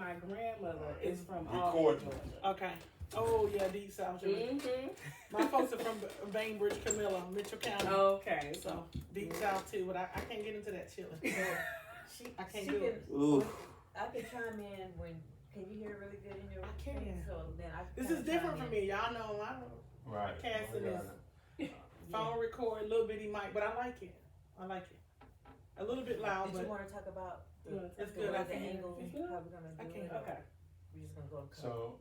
my grandmother is from Good Albany, Courtney. Georgia. Okay. Oh yeah, deep South Georgia. My folks are from Bainbridge, Camilla, Mitchell County. Okay. So deep South too, but I can't get into that chilling. I can't do it. Ooh. I can chime in when. Can you hear really good in your I can. thing? So then I. This kinda is different chime for in. me. Y'all know I don't Right. cast in I got this it. phone record, little bitty mic, but I like it. I like it. A little bit loud, Did you but want to talk about the, it's the good. way I the can hear it. angle, It's how good. we're gonna do I can it? hear Okay. We're just gonna go to So,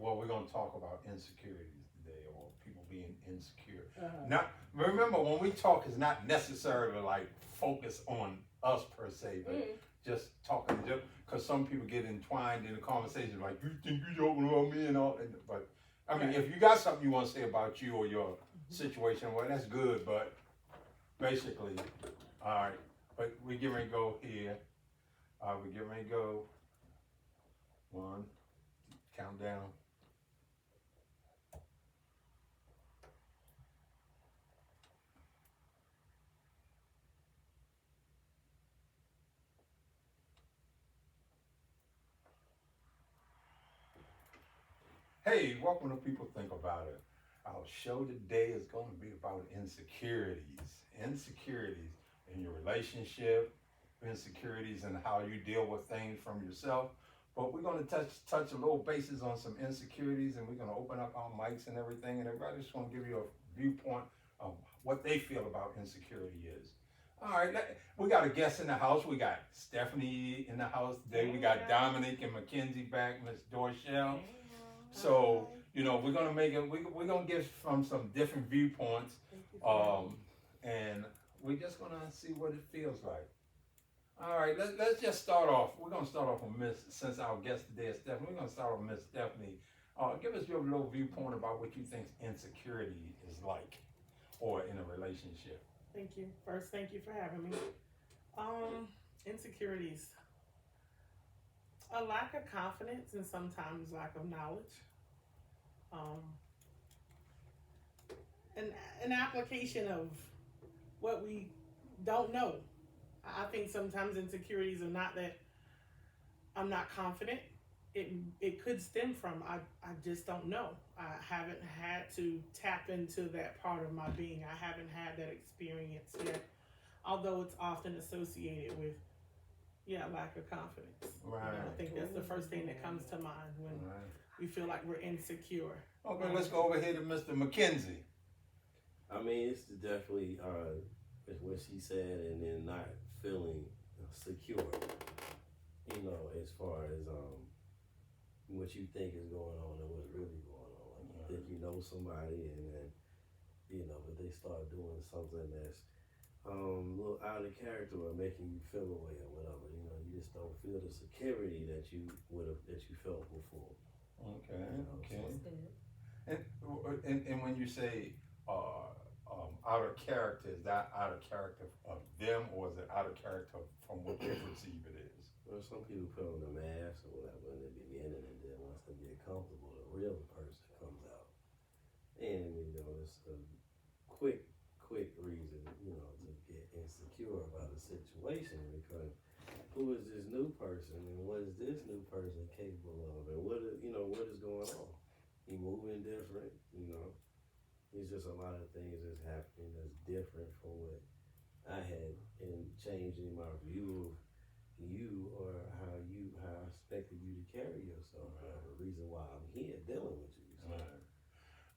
we're gonna talk about insecurities today, or people being insecure. Not remember when we talk, is not necessarily like focus on us per se, but just talking, just because some people get entwined in the conversation, like you think you talking about me and all. But I mean, if you got something you want to say about you or your situation, well, that's good. But basically, all right. But we get ready to go here. We get ready to go. One, countdown. Hey, welcome to People Think About It. Our show today is going to be about insecurities. Insecurities in your relationship, insecurities in how you deal with things from yourself. But we're going to touch a little bases on some insecurities, and we're going to open up our mics and everything, and everybody just want to give you a viewpoint of what they feel about insecurity is. All right, we got a guest in the house. We got Stephanie in the house today. We got Dominique and Mackenzie back, Miss Dorchelle. So, we're gonna make it. We're gonna give from some different viewpoints, and we're just gonna see what it feels like. All right, let's just start off. We're gonna start off with Miss, since our guest today is Stephanie. We're gonna start off with Miss Stephanie. Give us your little viewpoint about what you think insecurity is like, or in a relationship. thank you. First, thank you for having me. Insecurities. A lack of confidence and sometimes lack of knowledge. An application of what we don't know. I think sometimes insecurities are not that I'm not confident. It could stem from I just don't know. I haven't had to tap into that part of my being. I haven't had that experience yet. Although it's often associated with lack of confidence. Right. I think that's the first thing that comes to mind when we feel like we're insecure. Okay, let's go over here to Mr. McKenzie. I mean, it's definitely what she said, and then not feeling secure. As far as what you think is going on and what's really going on. Like you think you know somebody, and then but they start doing something that's a little out of character or making you feel away or whatever. You just don't feel the security that you felt before. Okay. Okay. That's good. And when you say out of character, is that out of character of them, or is it out of character from what they perceive it is? Well, some people put on the mask or whatever in the beginning, and then once they get comfortable, the real person comes out. And it's a quick reason, to get insecure about a situation, because who is this new person, and what is this new person capable of, and what is going on? He moving different, It's just a lot of things that's happening that's different from what I had, and changing my view of you or how I expected you to carry yourself. The reason why I'm here dealing with you. So.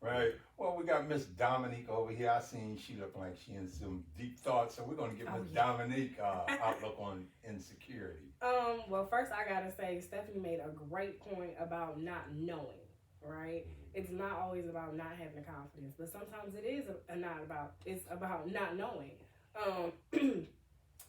Right. Well, we got Miss Dominique over here. I seen she looked like she in some deep thoughts, so we're gonna give Miss Dominique outlook on insecurity. Well, first I gotta say Stephanie made a great point about not knowing. Right? It's not always about not having confidence, but sometimes it is it's about not knowing.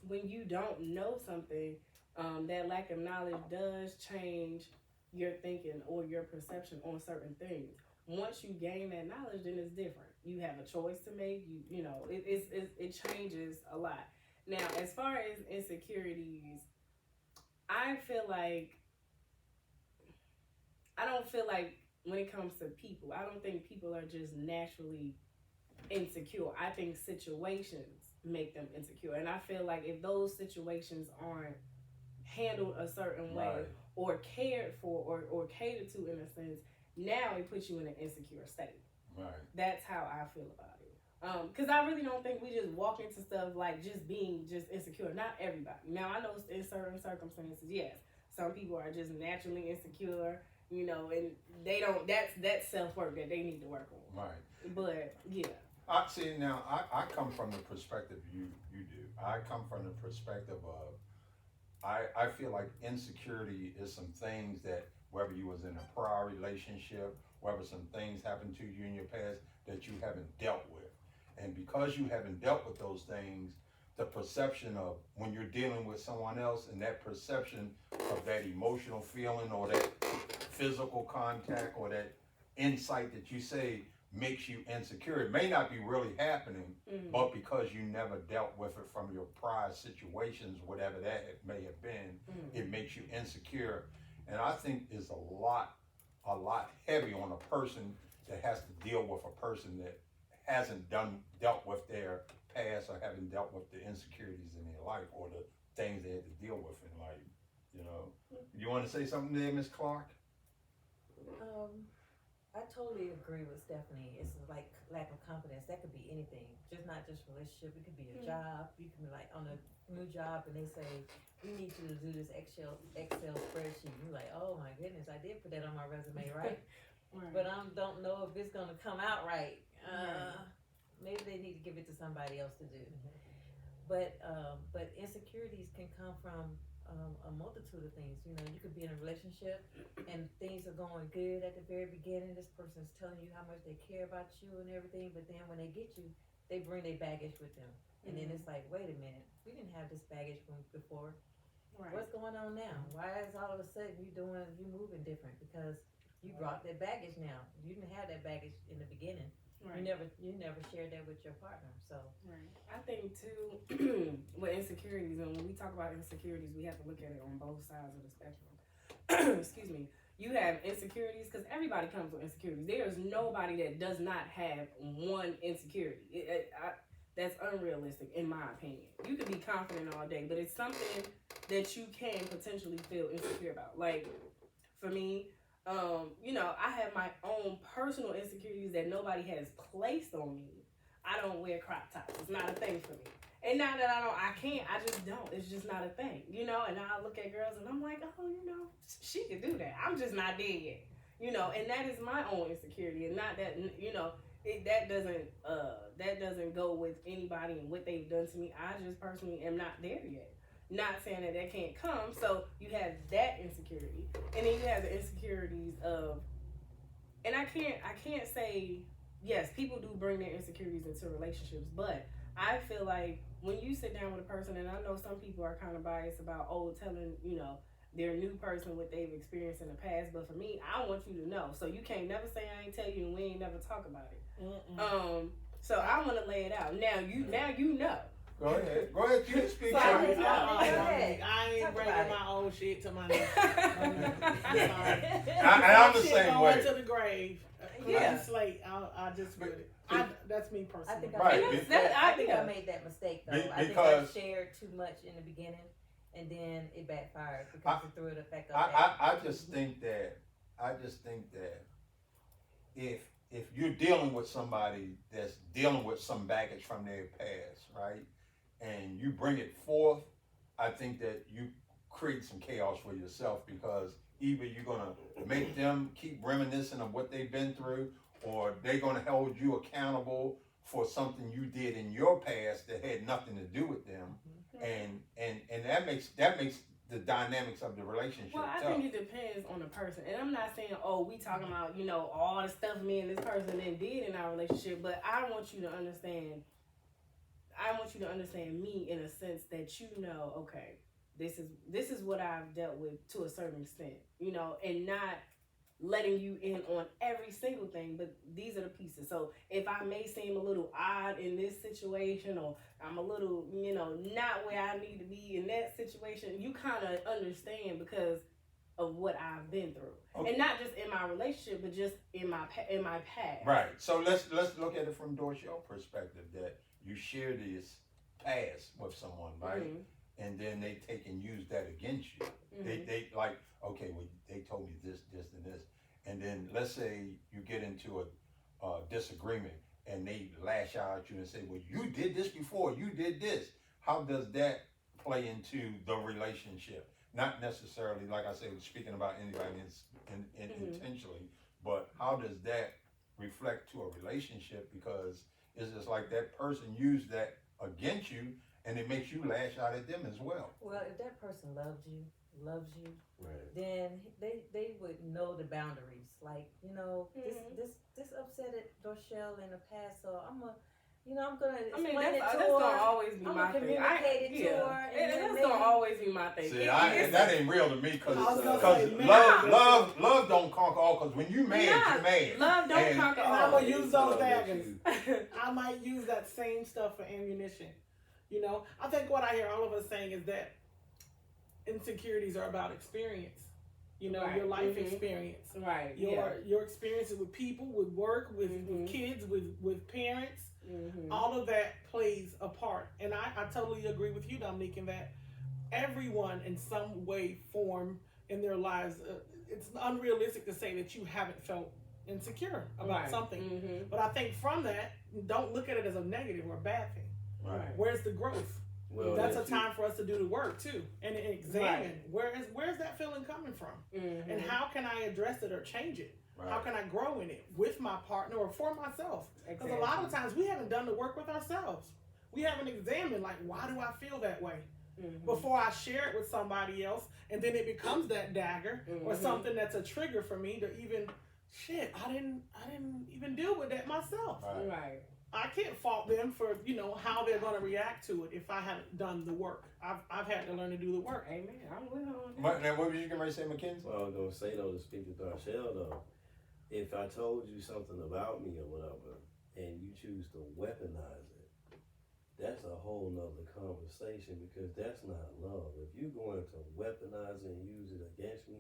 When you don't know something, that lack of knowledge does change your thinking or your perception on certain things. Once you gain that knowledge, then it's different. You have a choice to make. It changes a lot. Now, as far as insecurities, I don't feel like when it comes to people, I don't think people are just naturally insecure. I think situations make them insecure. And I feel like if those situations aren't handled a certain way Right. or cared for or catered to in a sense, now it puts you in an insecure state. Right. That's how I feel about it. Because I really don't think we just walk into stuff like just being just insecure. Not everybody. Now, I know in certain circumstances, yes, some people are just naturally insecure, you know, and they don't, that's self-work that they need to work on. Right. But, yeah. I see now. I come from the perspective you do. I come from the perspective of I feel like insecurity is some things that whether you was in a prior relationship, whether some things happened to you in your past that you haven't dealt with, and because you haven't dealt with those things, the perception of when you're dealing with someone else and that perception of that emotional feeling or that physical contact or that insight that you say makes you insecure. It may not be really happening, but because you never dealt with it from your prior situations, whatever that may have been, it makes you insecure. And I think is a lot heavy on a person that has to deal with a person that hasn't dealt with their past or haven't dealt with the insecurities in their life or the things they had to deal with in life. You know, you want to say something there, Miss Clark? I totally agree with Stephanie. It's like lack of confidence. That could be anything, just not just relationship. It could be a job. You can be like on a new job and they say, we need you to do this Excel spreadsheet. You're like, oh my goodness, I did put that on my resume, right? Right. But I don't know if it's gonna come out right. Maybe they need to give it to somebody else to do. But insecurities can come from a multitude of things. You know, you could be in a relationship and things are going good at the very beginning. This person's telling you how much they care about you and everything, but then when they get you, they bring their baggage with them. And then it's like, wait a minute, we didn't have this baggage before. Right. What's going on now? Why is all of a sudden you moving different? Because you brought that baggage now. You didn't have that baggage in the beginning. Right. You never shared that with your partner. So Right. I think too with insecurities, and when we talk about insecurities, we have to look at it on both sides of the spectrum. Excuse me. You have insecurities because everybody comes with insecurities. There is nobody that does not have one insecurity. That's unrealistic in my opinion. You can be confident all day, but it's something that you can potentially feel insecure about. Like for me, you know, I have my own personal insecurities that nobody has placed on me. I don't wear crop tops. It's not a thing for me. And not that I can't, I just don't. It's just not a thing, you know? And I look at girls and I'm like, oh, you know, she can do that. I'm just not there yet, you know? And that is my own insecurity and not that, you know, that doesn't go with anybody and what they've done to me. I just personally am not there yet. Not saying that can't come. So you have that insecurity, and then you have the insecurities of, and I can't say yes, people do bring their insecurities into relationships, but I feel like when you sit down with a person, and I know some people are kind of biased about telling you know their new person what they've experienced in the past, but for me, I want you to know. So you can't never say I ain't tell you, and we ain't never talk about it. So I want to lay it out. Now you know. Go ahead. You can speak. So on I it. I ain't Talk bringing about my old shit to my next. I'm sorry. I'm the Shit same going way. to the grave. Yeah. It's late. I just would it. That's me personally. I think Right. I think I made that mistake though. I think I Because- shared too much in the beginning, and then it backfired because it threw it back up. I just think that if you're dealing with somebody that's dealing with some baggage from their past, right, and you bring it forth, I think that you create some chaos for yourself because either you're gonna make them keep reminiscing of what they've been through, or they're gonna hold you accountable for something you did in your past that had nothing to do with them, and that makes the dynamics of the relationship Well, I tough. think it depends on the person, and I'm not saying we talking about you know all the stuff me and this person then did in our relationship, but I want you to understand. I want you to understand me in a sense that you know, okay, this is what I've dealt with to a certain extent, you know, and not letting you in on every single thing, but these are the pieces. So if I may seem a little odd in this situation, or I'm a little, you know, not where I need to be in that situation, you kind of understand because of what I've been through, and not just in my relationship, but just in my past. Right. So let's look at it from Dorsey's perspective that you share this past with someone, right? Mhm. And then they take and use that against you. They like, okay, well, they told me this, and this, and then let's say you get into a disagreement, and they lash out at you and say, well, you did this before, you did this. How does that play into the relationship? Not necessarily, like I said, speaking about anybody intentionally, but how does that reflect to a relationship? Because it's just like that person used that against you, and it makes you lash out at them as well. Well, if that person loves you, Right. then they would know the boundaries. Like, you know, this upsetted Rochelle in the past, so I'm gonna explain it to that's her. gonna always be I'm my gonna thing. communicate it to her, and then That's maybe gonna always be my thing. See, that ain't real to me, because I was gonna say, love don't conquer all. Because when you mad, you're mad. Love don't And- conquer And I'm all. gonna use those daggers. You- I might use that same stuff for ammunition. You know, I think what I hear all of us saying is that insecurities are about experience. You know, Right. your life Mhm. experience, Right. your experiences with people, with work, with Mhm. kids, with parents. Mm-hmm. All of that plays a part, and I totally agree with you, Dominique, in that everyone in some way, form in their lives, it's unrealistic to say that you haven't felt insecure about something. Mm-hmm. But I think from that, don't look at it as a negative or a bad thing. Right. Where's the growth? Well, That's a if you- time for us to do the work too, and examine where's that feeling coming from, Mm-hmm. and how can I address it or change it? Right. How can I grow in it with my partner or for myself? Because Exactly. a lot of times we haven't done the work with ourselves. We haven't examined, like, why do I feel that way? Mm-hmm. Before I share it with somebody else, and then it becomes that dagger or Mhm. something that's a trigger for me to even, shit, I didn't even deal with that myself. Right. Right. I can't fault them for, how they're going to react to it if I haven't done the work. I've had to learn to do the work. Amen. I'm with her on that. But now, what was you going to say, Mackenzie? Well, I was gonna say though, to speak to Darshell though, if I told you something about me or whatever, and you choose to weaponize it, that's a whole nother conversation, because that's not love. If you're going to weaponize it and use it against me,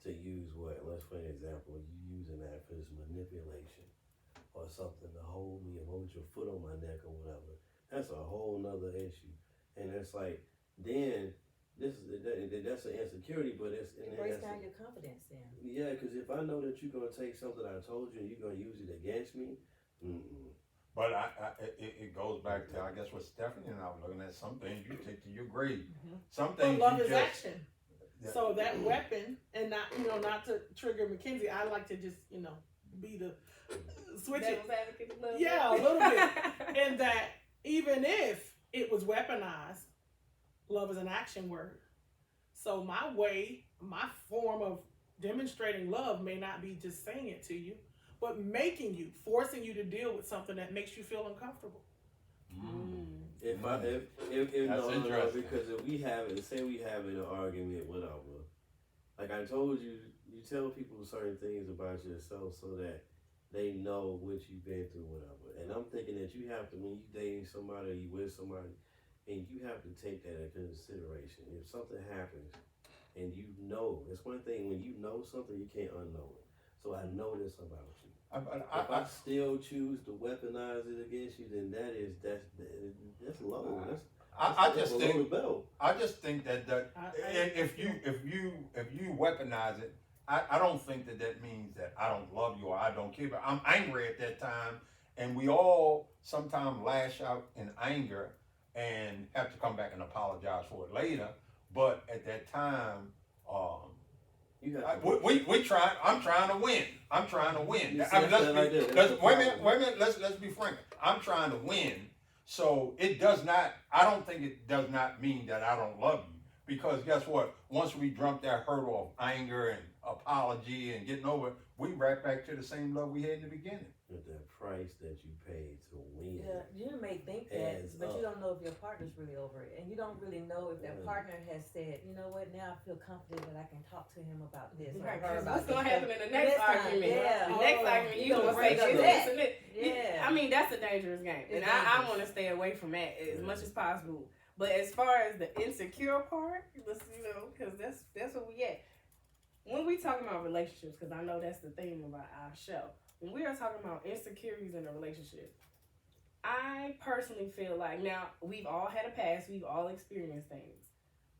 to use what? Let's for an example, you using that for this manipulation or something to hold me and hold your foot on my neck or whatever. That's a whole nother issue, and it's like then. That's an insecurity, but it's it breaks down your confidence then. yeah, because if I know that you're gonna take something I told you and you're gonna use it against me, But it goes back to, I guess, what Stephanie and I were looking at. Some things you take to your grave. Some But things love you is just. action. So that weapon, and not to trigger Mackenzie, I like to just, be the switch it. Devil's advocate a little Yeah, bit. a little bit. And that even if it was weaponized, love is an action word. So my form of demonstrating love may not be just saying it to you, but forcing you to deal with something that makes you feel uncomfortable. if That's no, interesting. because if we say we having an argument, whatever, like I told you, you tell people certain things about yourself so that they know what you've been through, whatever. And I'm thinking that you have to, when you dating somebody or you with somebody, and you have to take that into consideration. If something happens and it's one thing when you know something, you can't unknow it. So I know this about you. If I still choose to weaponize it against you, then that's low. I just below think the belt. I just think that if you weaponize it, I don't think that means that I don't love you or I don't care. But I'm angry at that time, and we all sometimes lash out in anger and have to come back and apologize for it later. But at that time, we try. I'm trying to win. I'm trying to win. You I mean, said that like that. That's wait a the minute. Let's be frank. I'm trying to win. So it does not. I don't think it does not mean that I don't love you, because guess what? Once we jump that hurdle of anger and apology and getting over it, we right back to the same love we had in the beginning. With the price that you paid to win. Yeah, you may think that, Adds but you up. don't know if your partner's really over it, and you don't really know if that partner has said, you know what, now I feel confident that I can talk to him about this or Right, her 'cause about what's gonna this. happen in the next This time, argument? yeah. The next argument, you gonna gonna say bring this, up this, that. and this. Yeah. I mean, that's a dangerous game, and It's I dangerous. want to stay away from that as much as possible. But as far as the insecure part, let's because that's what we at. When we talking about relationships, because I know that's the theme about our show. When we are talking about insecurities in a relationship, I personally feel like, now we've all had a past, we've all experienced things.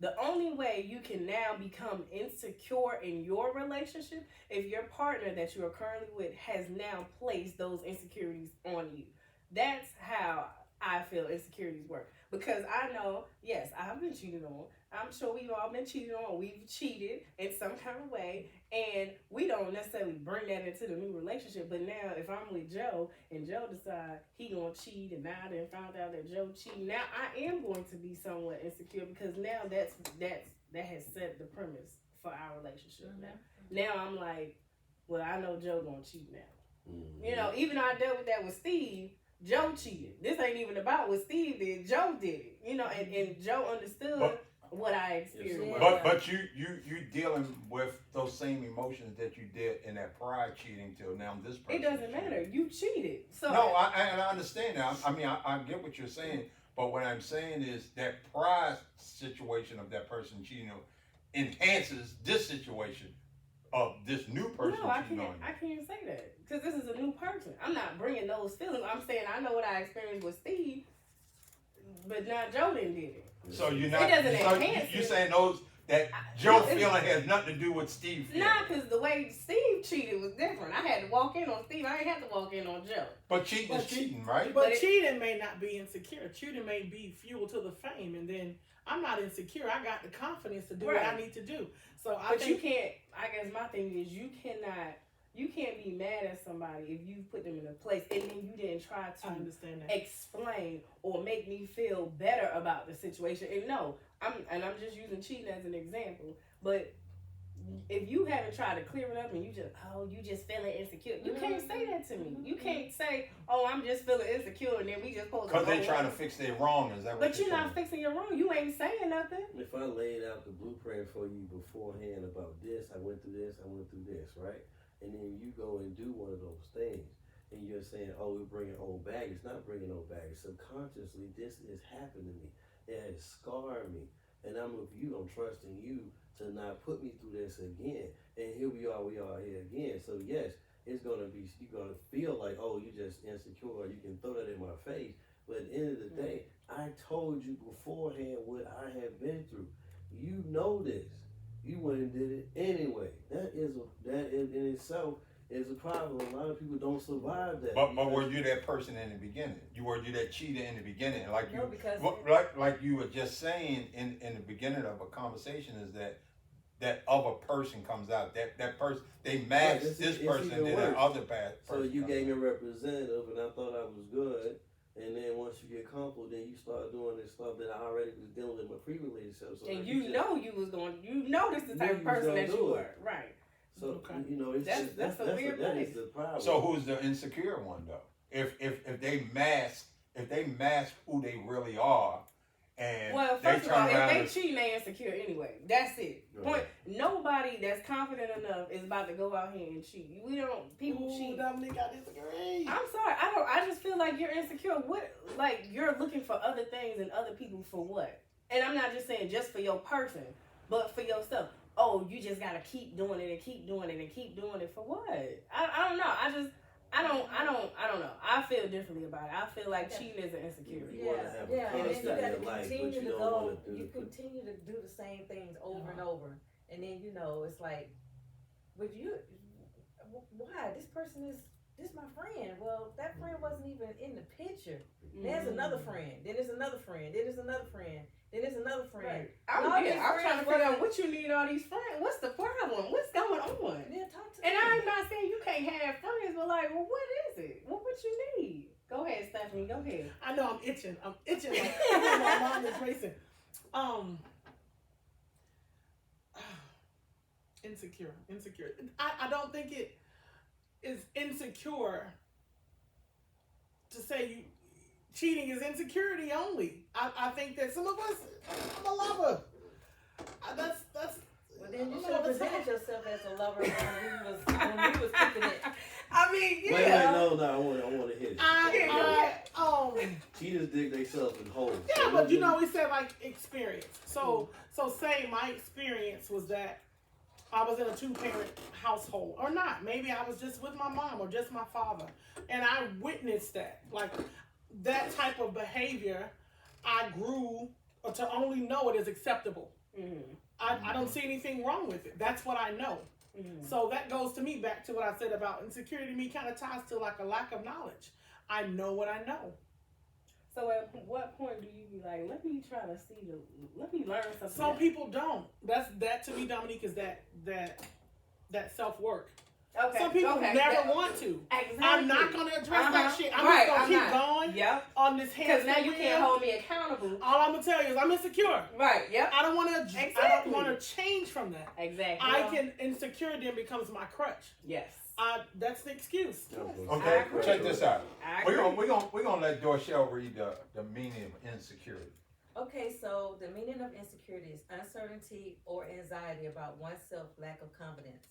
The only way you can now become insecure in your relationship if your partner that you are currently with has now placed those insecurities on you. That's how I feel insecurities work. Because I know, yes, I've been cheated on. I'm sure we've all been cheated on. We've cheated in some kind of way, and we don't necessarily bring that into the new relationship. But now, if I'm with Joe and Joe decide he gonna cheat, and now I done found out that Joe cheating, now I am going to be somewhat insecure because now that has set the premise for our relationship. Now I'm like, well, I know Joe gonna cheat now. You know, even though I dealt with that with Steve. Joe cheated. This ain't even about what Steve did. Joe did it. You know, and Joe understood what I experienced. But you dealing with those same emotions that you did in that prior cheating till now this person. It doesn't matter. You cheated. So no, I understand that. I mean, I get what you're saying. But what I'm saying is that prior situation of that person cheating enhances this situation of this new person cheating on you. I can't say that because this is a new person. I'm not bringing those feelings. I'm saying I know what I experienced with Steve, but now Joe didn't did it. So you're not. It doesn't enhance you're saying those that Joe feeling has nothing to do with Steve feeling. Nah, because the way Steve cheated was different. I had to walk in on Steve. I ain't have to walk in on Joe. But cheating is cheating, right? But cheating may not be insecure. Cheating may be fuel to the fame, and then I'm not insecure. I got the confidence to do what I need to do. So I think you can't. I guess my thing is you can't be mad at somebody if you put them in a place and then you didn't try to explain or make me feel better about the situation. And no, I'm just using cheating as an example. But if you haven't tried to clear it up and you just feeling insecure, you can't say that to me. You can't say, oh, I'm just feeling insecure and then we just supposed to. Because they trying to fix their wrong, is that what But you're not fixing your wrong. You ain't saying nothing. If I laid out the blueprint for you beforehand about this, I went through this, right? And then you go and do one of those things, and you're saying, oh, we're bringing old baggage. It's not bringing old baggage. Subconsciously, this is happening to me. It has scarred me. And I'm with you. I'm trusting you to not put me through this again. And here we are here again. So, yes, it's going to be, you're going to feel like, oh, you're just insecure. You can throw that in my face. But at the end of the day, I told you beforehand what I have been through. You know this. You went and did it anyway. That in itself is a problem. A lot of people don't survive that. But were you that person in the beginning? Were you that cheater in the beginning? Like you were just saying in the beginning of a conversation is that other person comes out. That person they match this person and that other person. So you gave me a representative and I thought I was good. And then once you get comfortable, then you start doing this stuff that I already was dealing with in my pre-relationship. So and this the type of person that you were, right? So that's a weird place. That is the problem. So who's the insecure one though? If they mask who they really are, and first of all, if they cheating, they insecure anyway. That's it. Point. Nobody that's confident enough is about to go out here and cheat. People cheat. Dominique, I disagree. I'm sorry. I just feel like you're insecure. What? Like you're looking for other things and other people for what? And I'm not just saying just for your person, but for yourself. Oh, you just gotta keep doing it and keep doing it and keep doing it for what? I don't know. I don't know. I feel differently about it. I feel like cheating is an insecurity. And then you gotta continue to go. You continue to do the same things over and over, and then it's like, but why? This person is my friend. Well, that friend wasn't even in the picture. There's another friend. Then there's another friend. Then there's another friend. Then there's another friend. I'm trying to figure out what you need all these friends. What's the problem? What's going on? Yeah, talk to and me. I'm not saying you can't have friends, but like, well, what is it? What you need? Go ahead, Stephanie. Go ahead. I know I'm itching. Like my mind is racing. Insecure. I don't think it is insecure to say cheating is insecurity only. I think that some of us, I'm a lover. That's. Well, then you should have presented yourself as a lover when we was picking it. I mean, yeah. Wait, no, I want to hit it. Cheaters dig themselves in holes. Yeah, but we said like experience. So say my experience was that I was in a 2-parent household, or not. Maybe I was just with my mom or just my father, and I witnessed that. Like, that type of behavior, I grew to only know it is acceptable. Mm-hmm. I don't see anything wrong with it. That's what I know. Mm-hmm. So that goes to me back to what I said about insecurity. To me, kind of ties to like a lack of knowledge. I know what I know. So at what point do you be like, let me try to let me learn something? Some else? people don't. That to me, Dominique, is that self work. Okay. Some people okay. never want to. Exactly. I'm not gonna address that shit. I'm Right, just gonna I'm keep not. going Yep. on this Because now hamster you wheel. can't hold me accountable. All I'm gonna tell you is I'm insecure. Right. Yep. I don't want to. I Exactly. don't want to change from that. Exactly. Insecurity then becomes my crutch. Yes. That's the excuse. Okay, I agree. check this out. I We're agree. gonna let Dorchelle read the meaning of insecurity. Okay, so the meaning of insecurity is uncertainty or anxiety about oneself, lack of confidence.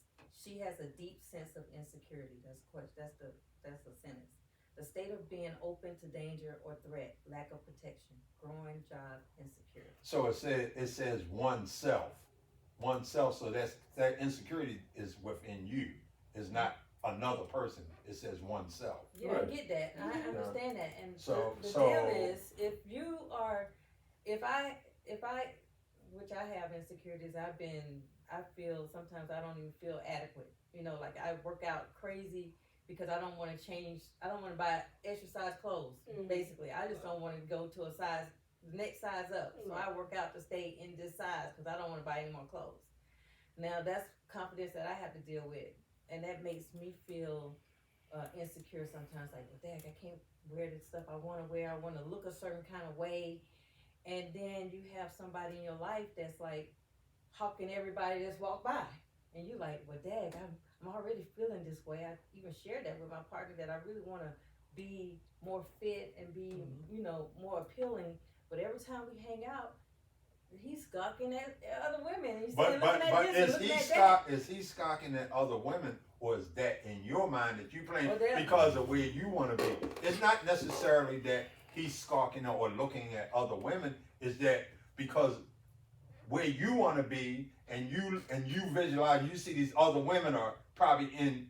She has a deep sense of insecurity. That's the sentence. The state of being open to danger or threat, lack of protection, growing job insecurity. So it says oneself. So that insecurity is within you. It's not another person. It says oneself. Yeah, Right. I get that. I understand that. And So- the so- deal is, if I, which I have insecurities, I feel sometimes I don't even feel adequate. You know, like I work out crazy because I don't want to change. I don't want to buy exercise clothes. Mhm. Basically, I just don't want to go to the next size up. So I work out to stay in this size because I don't want to buy any more clothes. Now that's confidence that I have to deal with, and that makes me feel insecure sometimes. Like, well, dang, I can't wear the stuff I want to wear. I want to look a certain kind of way, and then you have somebody in your life that's like hawking everybody that's walk by, and you like, well, dang, I'm already feeling this way. I even shared that with my partner that I really want to be more fit and be, more appealing. But every time we hang out, he's gawking at other women. He's But looking at this and is looking he at that. is he stalking at other women, or is that in your mind that you playing Well, there- because of where you want to be? It's not necessarily that he's stalking or looking at other women. Is that because where you want to be, and you visualize, you see these other women are probably in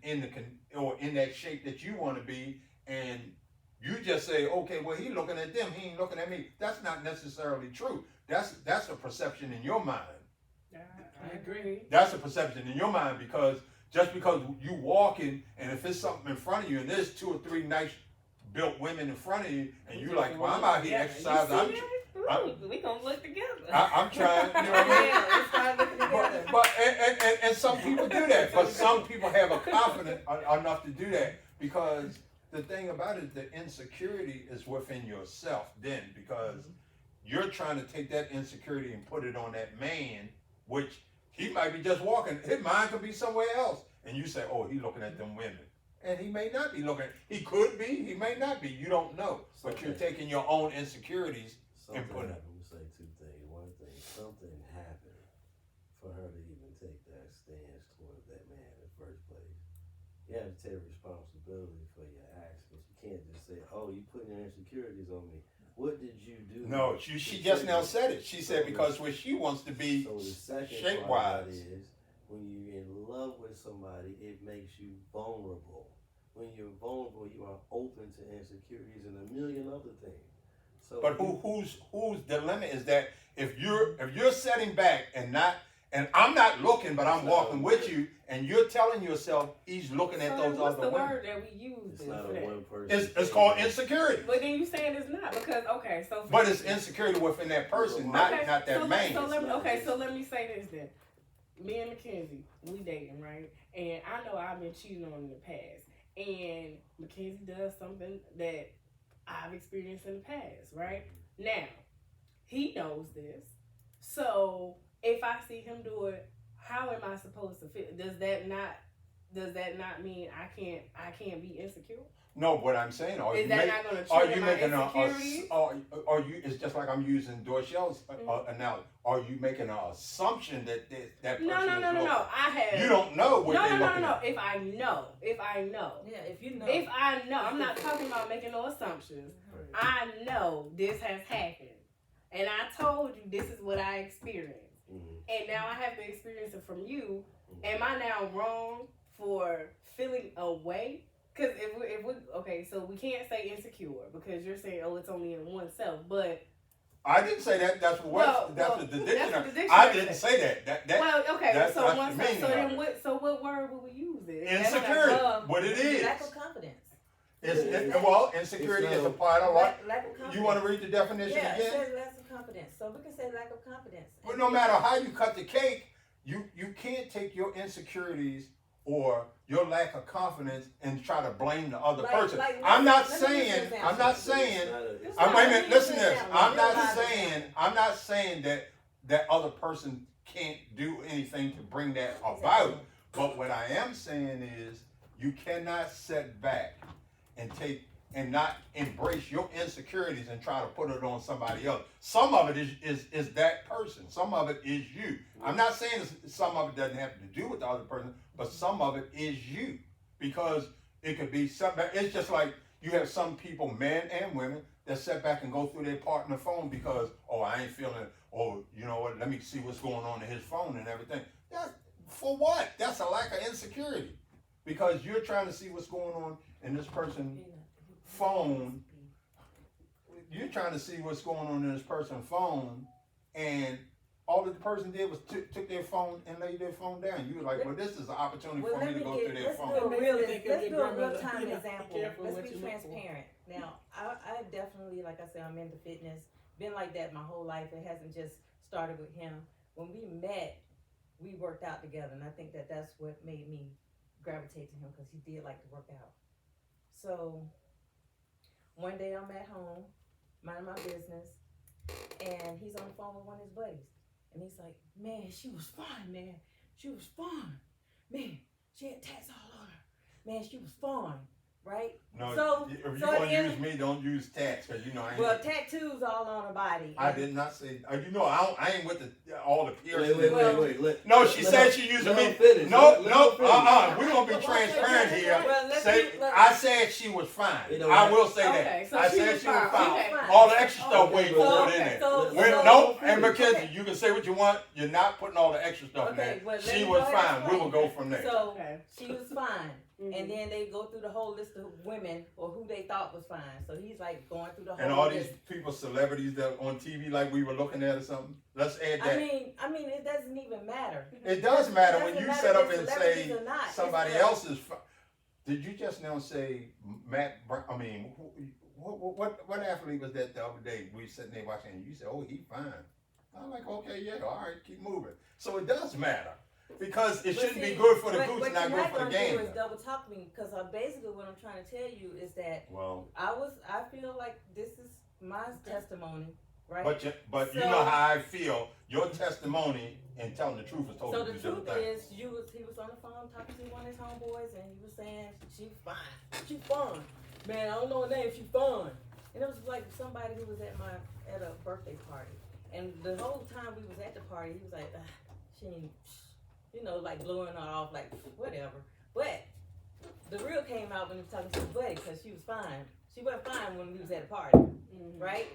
that shape that you want to be, and you just say, okay, well, he looking at them, he ain't looking at me. That's not necessarily true. That's a perception in your mind. I agree. That's a perception in your mind, because just because you walking, and if it's something in front of you, and there's 2 or 3 nice built women in front of you, and you like, well, I'm out here exercising. We gonna look together. I'm trying, you know what I mean? Yeah, let's start looking together. But and some people do that, but some people have a confidence enough to do that, because the thing about it, the insecurity is within yourself then, because you're trying to take that insecurity and put it on that man, which he might be just walking, his mind could be somewhere else, and you say, oh, he's looking at them women. And he may not be looking, he could be, he may not be, you don't know, but you're taking your own insecurities. Something Input. happened. We say 2 things. One thing, something happened for her to even take that stance towards that man in the first place. You have to take responsibility for your actions. You can't just say, "Oh, you putting your insecurities on me." What did you do? No, she just now said it. She said because where she wants to be So the second shape-wise. part is when you're in love with somebody, it makes you vulnerable. When you're vulnerable, you are open to insecurities and a million other things. So But whose dilemma is that if you're sitting back and I'm not looking, but I'm walking with you, and you're telling yourself he's looking at those what's other the women. word that we use It's then not for a that? one person. It's called insecurity. But then you saying it's not, because okay, so But it's insecurity within that person, not that man. So let me say this then. Me and Mackenzie, we dating, right? And I know I've been cheating on in the past, and Mackenzie does something that I've experienced in the past, right? Now, he knows this, so if I see him do it, how am I supposed to feel? Does that not mean I can't be insecure? No, what I'm saying, Is that not going to are trigger you my making insecurities? are you? It's just like I'm using Dorchelle's analogy. Are you making an assumption that that person No. is looking? I have. You don't know what they're looking No. at. If I know. Yeah, if you know. If I know, I'm not talking about making no assumptions. I know this has happened. And I told you this is what I experienced. And now I have to experience it from you. Am I now wrong for feeling away? Because if we okay, so we can't say insecure because you're saying, oh, it's only in oneself. But I didn't say that. That's what that's what the dictionary. what the dictionary I didn't says. say that. well, okay, that's so the once meaning so of then it. what word would we use then? That's Insecurity. like, What it is. Lack of confidence. Insecurity It's is not- applied a lot. Lack of confidence. You want to read the definition Yeah, it again? says lack of confidence. So we can say lack of confidence. Well, no matter how you cut the cake, you can't take your insecurities or your lack of confidence and try to blame the other Like- person. like, I'm not let me use an saying. example. I'm not It's saying. not a- It's Wait a not- minute. Listen to this. I'm not Realize saying. I'm not saying that other person can't do anything to bring that about. But what I am saying is, you cannot sit back and not embrace your insecurities and try to put it on somebody else. Some of it is that person. Some of it is you. I'm not saying some of it doesn't have to do with the other person, but some of it is you. Because it could be something. It's just like you have some people, men and women, that sit back and go through their partner phone because, oh, I ain't feeling it. Oh, you know what? Let me see what's going on in his phone and everything. That's for what? That's a lack of insecurity. Because you're trying to see what's going on in this person's phone. You're trying to see what's going on in this person's phone, and all that the person did was took their phone and laid their phone down. You were like, well, this is an opportunity Well, for me to go through their let's phone. do a Makes real, me think of let's your do a real grandmother. time You know, be example. careful Let's what be you look for. transparent. Now, I definitely, like I said, I'm into fitness. Been like that my whole life. It hasn't just started with him. When we met, we worked out together, and I think that's what made me gravitate to him because he did like to work out. So one day I'm at home, minding my business, and he's on the phone with one of his buddies. And he's like, man, she was fine, man. She was fine. Man, she had tats all on her. Man, she was fine, right? No, So- if so you're going at the to end- use me, don't use tats, because you know I ain't. Well, tattoos all on her body. I did not say. You know, I ain't with all the piercings. Wait. No, she said she using me. No, we're gonna be transparent here. Well, let's Say, do- let- I said she was fine. It don't I matter. will say Okay, that. so I she said was she was fine. fine. Okay. All the extra stuff way Okay, more so- in there. So- Wait, so- nope, and Mackenzie, okay. you can say what you want. You're not putting all the extra stuff in Okay, there. well, let She me was go ahead and fine. We will explain. go from there. So Okay. she was fine. Mhm. And then they go through the whole list of women or who they thought was fine. So he's like going through the whole And all list. these people, celebrities that on TV, like we were looking at or something. Let's add I that. mean, it doesn't even matter. It does matter when doesn't you matter set up if and celebrities say or not. It's somebody the- else's. Did you just now say Matt? I mean, what athlete was that the other day? We were sitting there watching, and you said, "Oh, he fine." I'm like, "Okay, yeah, all right, keep moving." So it does matter because it But shouldn't see, be good for the what goose, you're not good for the gonna game. do is double talk me because basically what I'm trying to tell you is that Well, I feel like this is my testimony, right? but you So- know how I feel. Your testimony and telling the truth is So totally the different truth thing. is, he was on the phone talking to one of his homeboys, and he was saying she's fine, she's fun. Man, I don't know her name, she's fun. And it was like somebody who was at a birthday party, and the whole time we was at the party, he was like, she ain't, you know, like blowing her off, like whatever. But the real came out when he was talking to his buddy, because she was fine. She wasn't fine when we was at a party, Mhm. right?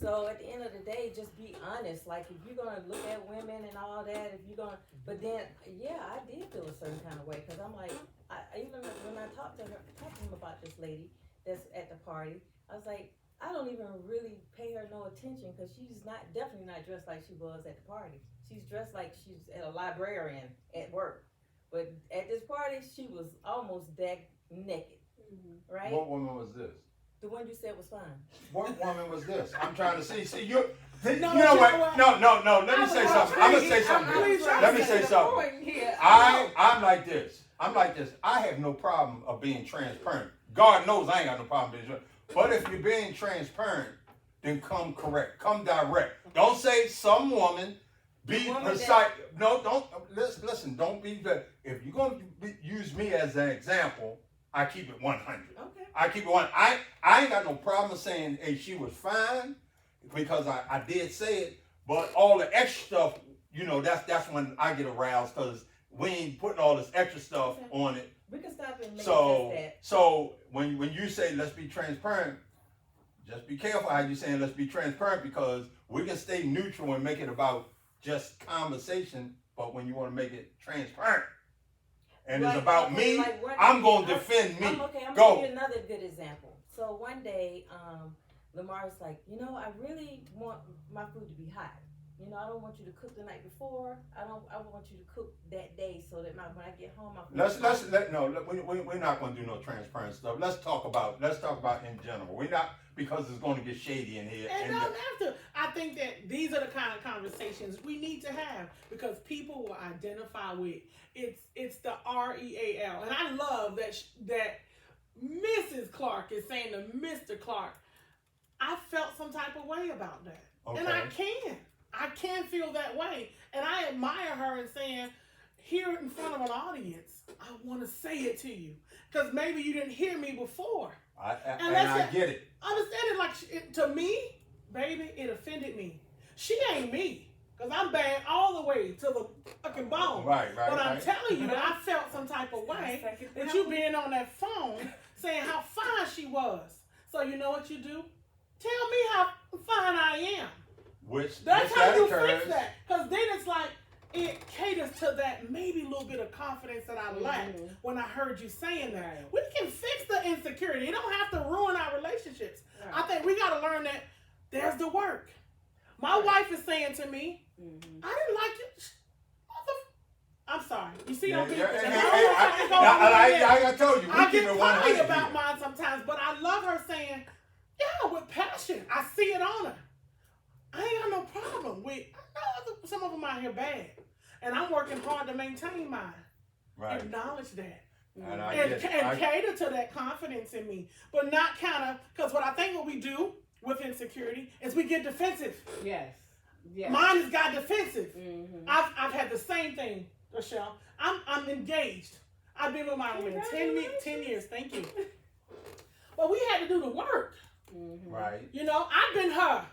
So at the end of the day, just be honest. Like if you're gonna look at women and all that, if you're gonna, but then yeah, I did feel a certain kind of way because I'm like, even when I talked to him about this lady that's at the party, I was like, I don't even really pay her no attention because she's definitely not dressed like she was at the party. She's dressed like she's a librarian at work, but at this party she was almost that naked, right? What woman was this? The one you said was fine. What woman was this? I'm trying to see. See, you No, know you know what? what? No. Let me say something. I'm gonna say something. Let me say something. I'm like this. I have no problem of being transparent. God knows I ain't got no problem being transparent. But if you're being transparent, then come correct. Come direct. Don't say some woman. Be Woman precise. No, don't listen. Don't be the. If you're gonna use me as an example, I keep it 100. Okay. I keep it one. I ain't got no problem saying, hey, she was fine, because I did say it. But all the extra stuff, you know, that's when I get aroused, because we ain't putting all this extra stuff Okay. on it. We can stop and make So just that. so when you say let's be transparent, just be careful how you saying let's be transparent, because we can stay neutral and make it about just conversation, but when you want to make it transparent, and Like, it's about okay, me, like one I'm day, going to defend me. I'm Go. gonna give you another good example. So one day, Lamar was like, I really want my food to be hot. I don't want you to cook the night before. I want you to cook that day so that when I get home, my food We're not going to do no transparent stuff. Let's talk about in general. We're not, because it's going to get shady in here. And don't have to. I think that these are the kind of conversations we need to have because people will identify with it's the REAL, and I love that Mrs. Clark is saying to Mr. Clark, I felt some type of way about that, and I can feel that way, and I admire her in saying, here in front of an audience, I want to say it to you because maybe you didn't hear me before. I get it. Understand it like to me, baby, it offended me. She ain't me because I'm bad all the way to the fucking bone. Right. But I'm telling you that I felt some type of way with you being on that phone saying how fine she was. So you know what you do? Tell me how fine I am. That's how you fix that. Because then it's like it caters to that maybe little bit of confidence that I lacked when I heard you saying that. Right. We can fix the insecurity. It don't have to ruin our relationships. Right. I think we got to learn that there's the work. My wife is saying to me, I didn't like you. I'm sorry. You see, I told you, I get funny about mine sometimes, but I love her saying, yeah, with passion. I see it on her. I ain't got no problem with. I know some of them out here bad, and I'm working hard to maintain mine. Right. Acknowledge that, and cater to that confidence in me, but not kind of because what I think what we do with insecurity is we get defensive. Yes. Mine has got defensive. I've had the same thing, Rochelle. I'm engaged. I've been with my woman 10 years. Thank you. But we had to do the work. Right. I've been her.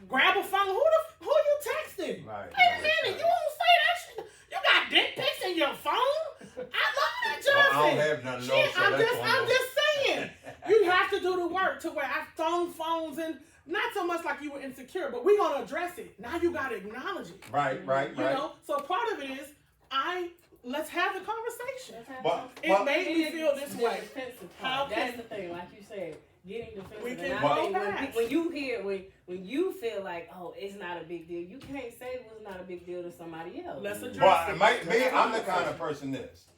Grab a phone. Who you texting? Right. Wait a minute. You won't say that shit. You got dick pics in your phone? I love that, Johnson. Well, I don't have none of those. I'm just saying. You have to do the work to where I've thrown phones and not so much like you were insecure, but we're gonna address it. Now you gotta acknowledge it. Right. So part of it is let's have the conversation. It made me feel this way. That's the thing, like you said. Getting defensive. We can when you hear when you feel like, oh, it's not a big deal, you can't say it was not a big deal to somebody else. Let's address it. I'm the kind of person this.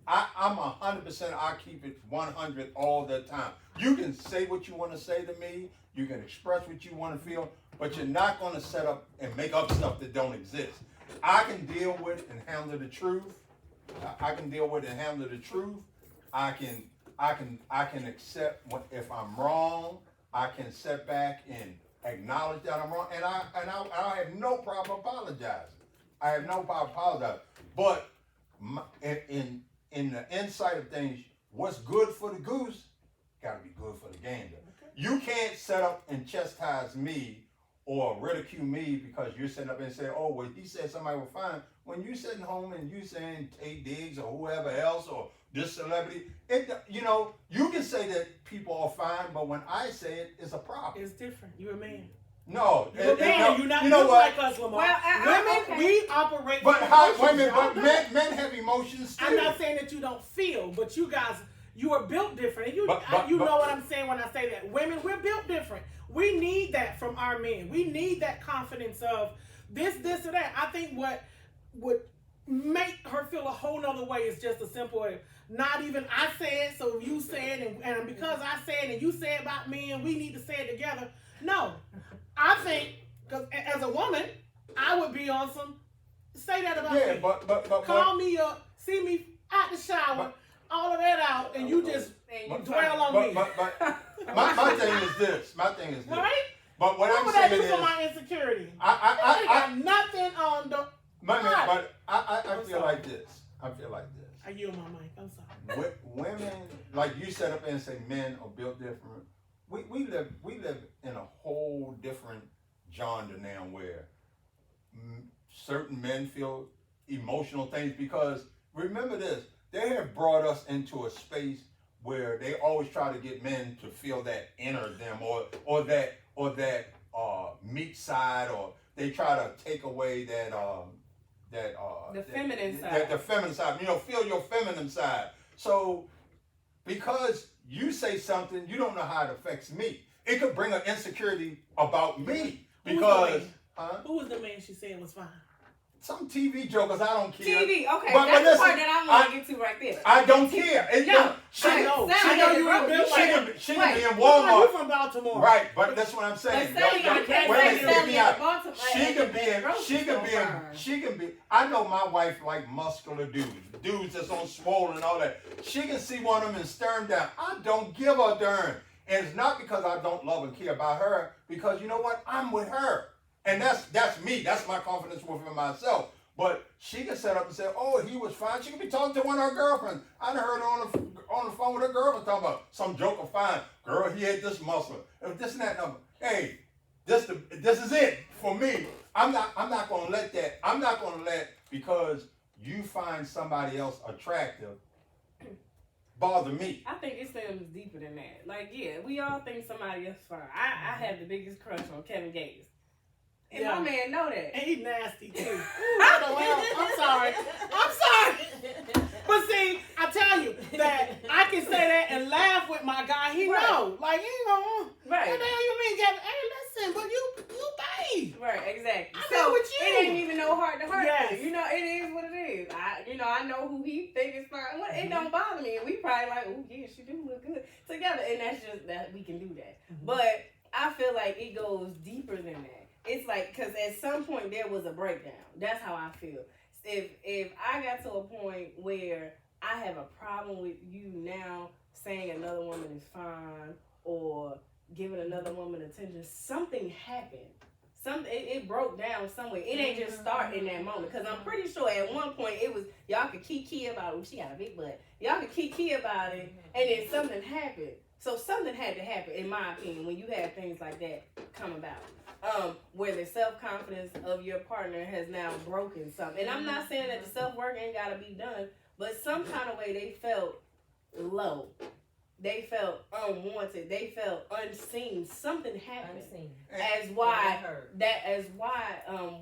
I'm 100%. I keep it 100 all the time. You can say what you want to say to me. You can express what you want to feel, but you're not going to set up and make up stuff that don't exist. I can deal with and handle the truth. I can accept if I'm wrong. I can sit back and acknowledge that I'm wrong, and I have no problem apologizing. But in the insight of things, what's good for the goose got to be good for the gander. Okay. You can't set up and chastise me or ridicule me because you're sitting up and say, oh, well, he said somebody was fine. When you sitting home and you saying Tay Diggs or whoever else or this celebrity, you can say that people are fine, but when I say it, it's a problem. It's different. You're a man. No, you're a man. You're not like us, Lamar. Women, we operate. But men have emotions too. I'm not saying that you don't feel, but you guys, you are built different. You know what I'm saying when I say that. Women, we're built different. We need that from our men. We need that confidence of this, or that. I think what would make her feel a whole nother way is just a simple, not even I said, so you said, and because I said, and you said about me, and we need to say it together. No. I think, because as a woman, I would be on some, say that about me. But call me up, see me out the shower, all of that out, and you just dwell on me. My thing is this. Right? But what I'm would saying I do is, for my insecurity? I got nothing on the. But I feel like this. I yield my mic. I'm sorry. Women, like you set up and say, men are built different. We live in a whole different genre now where certain men feel emotional things because remember this, they have brought us into a space where they always try to get men to feel that inner them or that meat side, or they try to take away that The feminine side. The feminine side. You know, feel your feminine side. So because you say something, you don't know how it affects me. It could bring an insecurity about me because Who was the man she said was fine? some TV jokers, I don't care. TV, okay, But that's the listen, part that I want to get to right there. I don't care. It, No, she, I know. Sally I know had you it in Bill broke. she like can, she can Wait, be in You Walmart. from Baltimore. Right, but that's what I'm saying. But Sally, I can't wait a say minute, hear me Sally out. at Baltimore. She can be she can be I know my wife like muscular dudes that's on swole and all that. She can see one of them and stare him down. I don't give a darn. And it's not because I don't love and care about her, because you know what? I'm with her. And that's me. That's my confidence within myself. But she can set up and say, oh, he was fine. She can be talking to one of her girlfriends. I done heard her on the phone with her girlfriend talking about some joke of fine. Girl, he had this muscle. And this and that number. Hey, this is it for me. I'm not gonna let that. I'm not gonna let, because you find somebody else attractive, bother me. I think it stems deeper than that. Like, yeah, we all think somebody else fine. I have the biggest crush on Kevin Gates. And my man know that. And he nasty too. I'm sorry. But see, I tell you that I can say that and laugh with my guy. He Right. know. Like, he ain't gonna, Right. what the hell you mean, Kevin? Hey, listen, but you babe. Right, exactly. I know with you. It ain't even no heart to heart. Yes. Thing. You know, it is what it is. I know who he think is fine. Well, it don't bother me. And we probably like, oh yeah, she do look good together. And that's just that we can do that. But I feel like it goes deeper than that. It's like, because at some point there was a breakdown. That's how I feel. If I got to a point where I have a problem with you now saying another woman is fine or giving another woman attention, something happened. It broke down somewhere. It ain't just start in that moment. Because I'm pretty sure at one point it was, y'all could kiki about it. She got a big butt. Y'all could kiki about it, and then something happened. So something had to happen, in my opinion, when you have things like that come about. Where the self-confidence of your partner has now broken something. And I'm not saying that the self-work ain't got to be done, but some kind of way they felt low. They felt unwanted. They felt unseen. Something happened. Unseen. As why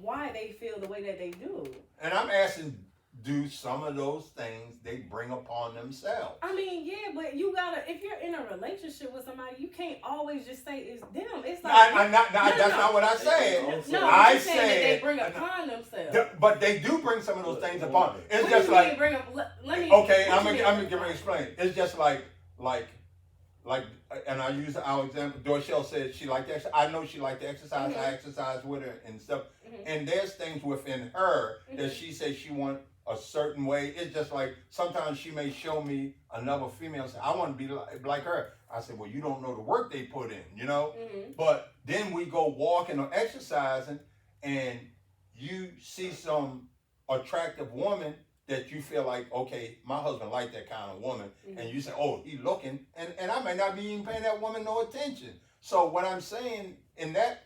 why they feel the way that they do. And I'm asking, do some of those things they bring upon themselves? I mean, yeah, but you gotta, if you're in a relationship with somebody, you can't always just say it's them. It's like That's not what I said. No, I I'm saying that they said, bring upon themselves. But they do bring some of those things upon. It's What just do you like, mean bring up? Let me. okay, what I'm you gonna mean? give me explain. It's just like, and I use our example. Dorchelle said she liked to exercise. I know she liked to exercise. I exercise with her and stuff. And there's things within her that she says she wants a certain way. It's just like sometimes she may show me another female and say, I want to be like her. I said, well, you don't know the work they put in, you know? But then we go walking or exercising and you see some attractive woman that you feel like, okay, my husband like that kind of woman. And you say, oh, he looking. And I may not be even paying that woman no attention. So what I'm saying in that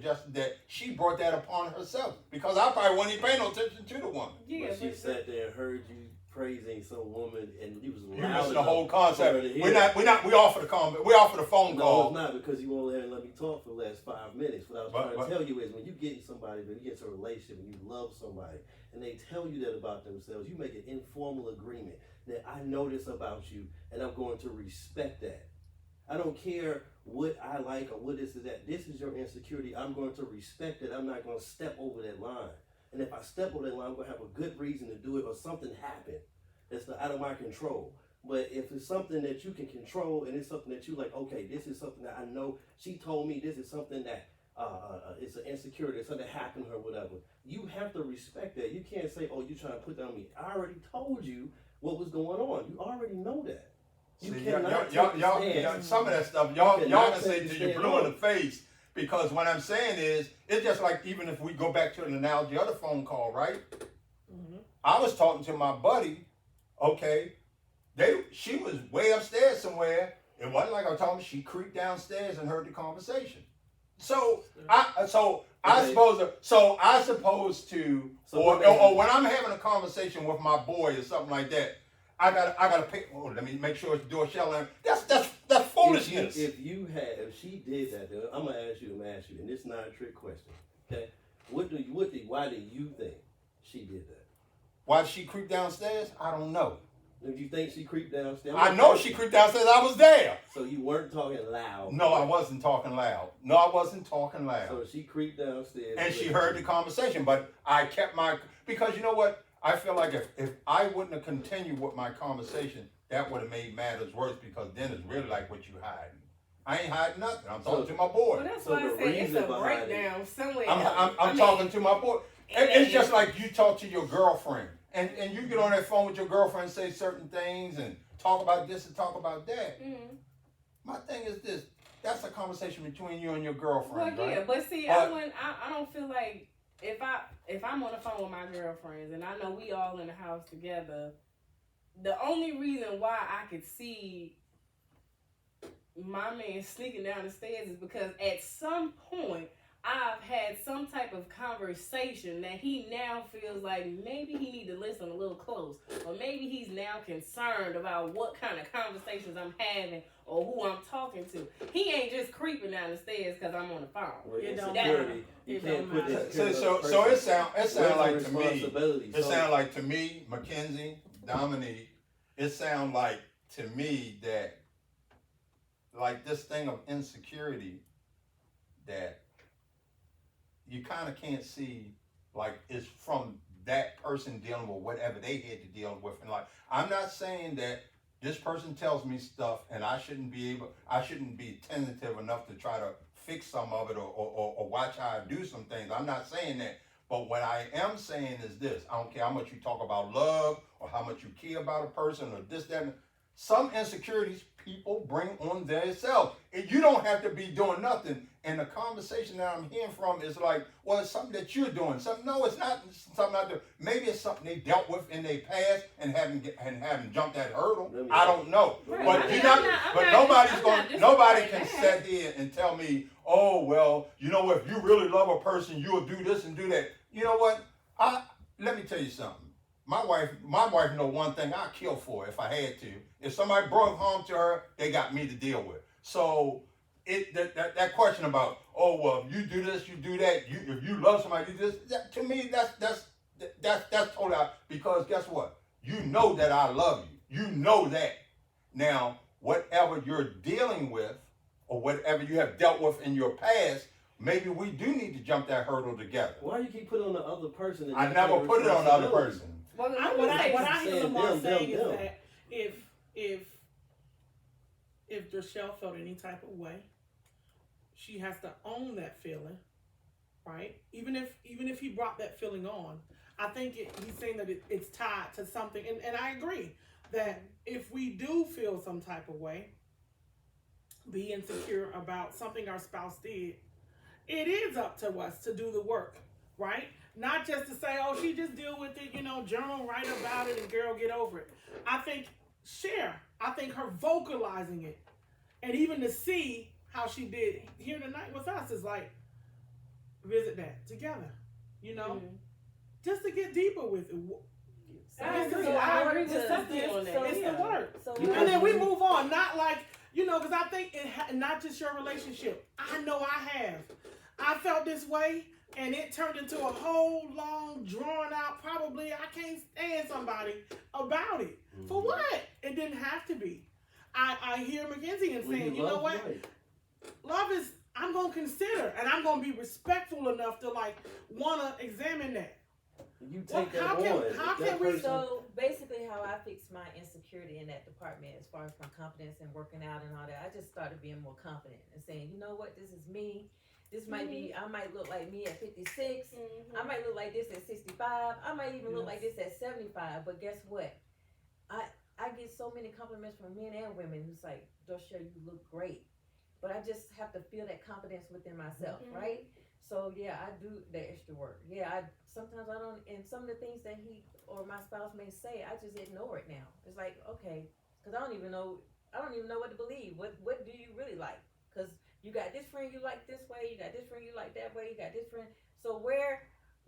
just that she brought that upon herself, because I probably wasn't even paying no attention to the woman. Yeah, But she sat there and heard you praising some woman, and you was You loud missing the enough whole for her concept. to hear. We offer the comment. We offer the phone No, call. it's not, because you won't let me talk for the last 5 minutes. What I was trying to tell you is, when you get somebody, when you get into a relationship, and you love somebody, and they tell you that about themselves, you make an informal agreement that I know this about you, and I'm going to respect that. I don't care what I like or what this is that. This is your insecurity. I'm going to respect it. I'm not going to step over that line. And if I step over that line, I'm going to have a good reason to do it, or something happened that's out of my control. But if it's something that you can control, and it's something that you like, okay, this is something that I know she told me, this is something that it's an insecurity, it's something that happened to her, whatever. You have to respect that. You can't say, oh, you're trying to put that on me. I already told you what was going on. You already know that. You See, cannot y'all, some of that stuff, y'all can say till you're blue in the face, because what I'm saying is, it's just like, even if we go back to an analogy of the phone call, right? I was talking to my buddy, okay, she was way upstairs somewhere. It wasn't like I was talking, she creeped downstairs and heard the conversation. So I supposed to, or when I'm having a conversation with my boy or something like that, I gotta pay. Oh, let me make sure it's Dorchelle. That's foolishness. If she did that, then I'm gonna ask you, and this is not a trick question. Okay, why do you think she did that? Why she creep downstairs? I don't know. Did you think she creeped downstairs? I know she creeped downstairs. I was there. So you weren't talking loud. No, I wasn't talking loud. No, I wasn't talking loud. So she creeped downstairs. And she heard the conversation, but I kept my, because you know what? I feel like if I wouldn't have continued with my conversation, that would have made matters worse, because then it's really like what you hiding. I ain't hiding nothing. I'm talking to my boy. Well, that's So why I the said it's reason a behind it- breakdown somewhere. I'm talking to my boy. It's just like you talk to your girlfriend, and you get on that phone with your girlfriend and say certain things and talk about this and talk about that. Mhm. My thing is this: that's a conversation between you and your girlfriend, Well, yeah, right? but see, But- I don't feel like if I'm on the phone with my girlfriends and I know we all in the house together, the only reason why I could see my man sneaking down the stairs is because at some point I've had some type of conversation that he now feels like maybe he need to listen a little close, or maybe he's now concerned about what kind of conversations I'm having or who I'm talking to. He ain't just creeping down the stairs because I'm on the phone. Well, It don't insecurity, matter. you It can't don't put matter. insecurity So on the it person. sound Where's the like to me. responsibility? It So- sound like to me, Mackenzie, Dominique. It sound like to me that like this thing of insecurity that you kind of can't see, like it's from that person dealing with whatever they had to deal with in life. I'm not saying that this person tells me stuff and I shouldn't be tentative enough to try to fix some of it or watch how I do some things. I'm not saying that. But what I am saying is this: I don't care how much you talk about love or how much you care about a person or this, that, and some insecurities people bring on themselves. And you don't have to be doing nothing. And the conversation that I'm hearing from is like, well, it's something that you're doing. No, it's not something I do. Maybe it's something they dealt with in their past and haven't jumped that hurdle. I don't know. Right. But I mean, you're not. I'm But not- nobody's I'm going. not Nobody disagreeing can that. sit here and tell me, oh well, you know, if you really love a person, you'll do this and do that. You know what? Let me tell you something. My wife know one thing: I'd kill for if I had to. If somebody brought harm to her, they got me to deal with. So that question about, oh well, if you do this, you do that. If you love somebody, you do this. That, to me, that's totally out, because guess what? You know that I love you. You know that. Now, whatever you're dealing with, or whatever you have dealt with in your past, maybe we do need to jump that hurdle together. Why do you keep putting it on the other person? And I not never taking put it on the other responsibility? person. Well, What I hear saying Lamar them, saying is them. that if Dershell felt any type of way, she has to own that feeling, right? Even if he brought that feeling on, I think he's saying that it's tied to something, and I agree that if we do feel some type of way, be insecure about something our spouse did, it is up to us to do the work, right? Not just to say, oh, she just deal with it, journal, write about it, and girl, get over it. I think her vocalizing it, and even to see how she did here tonight with us is like, visit that together, just to get deeper with it. I agree. So I agree it's with the- something on that. It's the work. So And then we move on, not like, because I think not just your relationship. I know I felt this way, and it turned into a whole long, drawn out, probably I can't stand somebody about it. Mm-hmm. For what? It didn't have to be. I hear Mackenzie and saying, you know what? Love is, I'm going to consider, and I'm going to be respectful enough to want to examine that. You take Well, that on. how That can we- person- So basically, how I fixed my insecurity in that department, as far as my confidence and working out and all that, I just started being more confident and saying, you know what, this is me. This might be, I might look like me at 56. I might look like this at 65. I might even look like this at 75. But guess what? I get so many compliments from men and women who's like, Dershell, you look great. But I just have to feel that confidence within myself, right? So yeah, I do the extra work. Yeah, sometimes I don't, and some of the things that he or my spouse may say, I just ignore it now. It's like, okay, because I don't even know what to believe. What do you really like? Because you got this friend you like this way, you got this friend you like that way, you got this friend. So where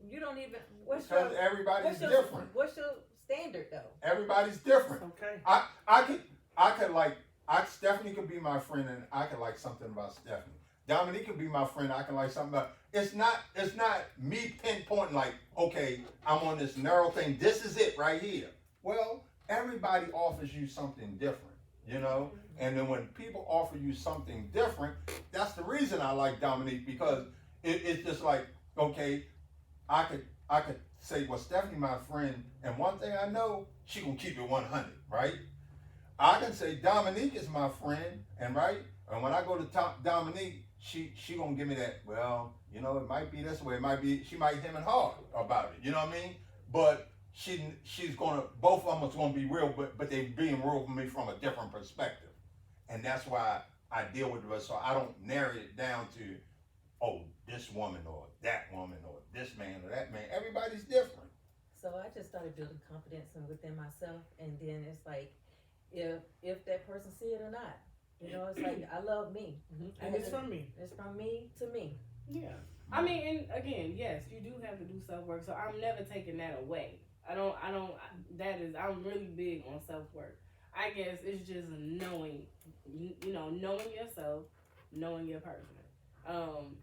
you don't even Because everybody's different. What's your standard though? Everybody's different. Okay. I could like Stephanie could be my friend and I could like something about Stephanie. Dominique could be my friend. I can like something about. It's not me pinpointing like, okay, I'm on this narrow thing. This is it right here. Well, everybody offers you something different, you know. And then when people offer you something different, that's the reason I like Dominique, because it's just like, okay, I could say, well, Stephanie, my friend, and one thing I know, she gonna keep it 100, right? I can say Dominique is my friend, and when I go to Dominique, she gonna give me that. Well, you know, it might be this way. It might be she might hem and haw about it. You know what I mean? But she's gonna, both of them is gonna be real, but they being real for me from a different perspective, and that's why I deal with it. So I don't narrow it down to, oh, this woman or that woman or this man or that man. Everybody's different. So I just started building confidence within myself, and then it's like, if that person see it or not, you know, it's like I love me, And it's from me. It's from me to me. Yeah. I mean, and again, yes, you do have to do self work. So I'm never taking that away. I'm really big on self work. I guess it's just knowing, knowing yourself, knowing your person.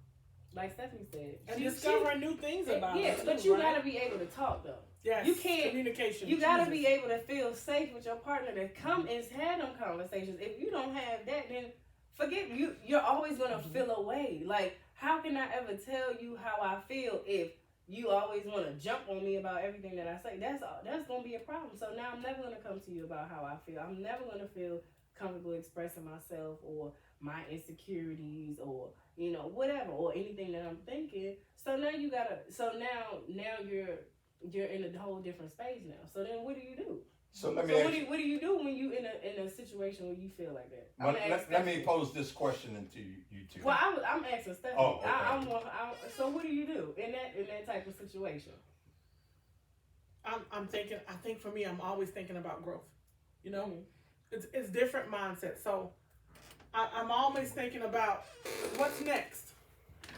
Like Stephanie said, And discovering new things about it. Yes, but you gotta be able to talk though. Yes, You can't- communication. You gotta Jesus. be able to feel safe with your partner to come and have them conversations. If you don't have that, then forget you. You're always gonna feel away. Like, how can I ever tell you how I feel if you always want to jump on me about everything that I say? That's gonna be a problem. So now I'm never gonna come to you about how I feel. I'm never gonna feel comfortable expressing myself or my insecurities or whatever, or anything that I'm thinking. So now now you're in a whole different space now. So then what do you do? So let me So ask what do you do when you in a situation where you feel like that? Well, let me pose this question into you two. Well, I'm asking Stephanie. Oh, okay. So what do you do in that type of situation? I'm thinking. I think for me, I'm always thinking about growth. You know, Mhm. it's different mindset. So I'm always thinking about what's next,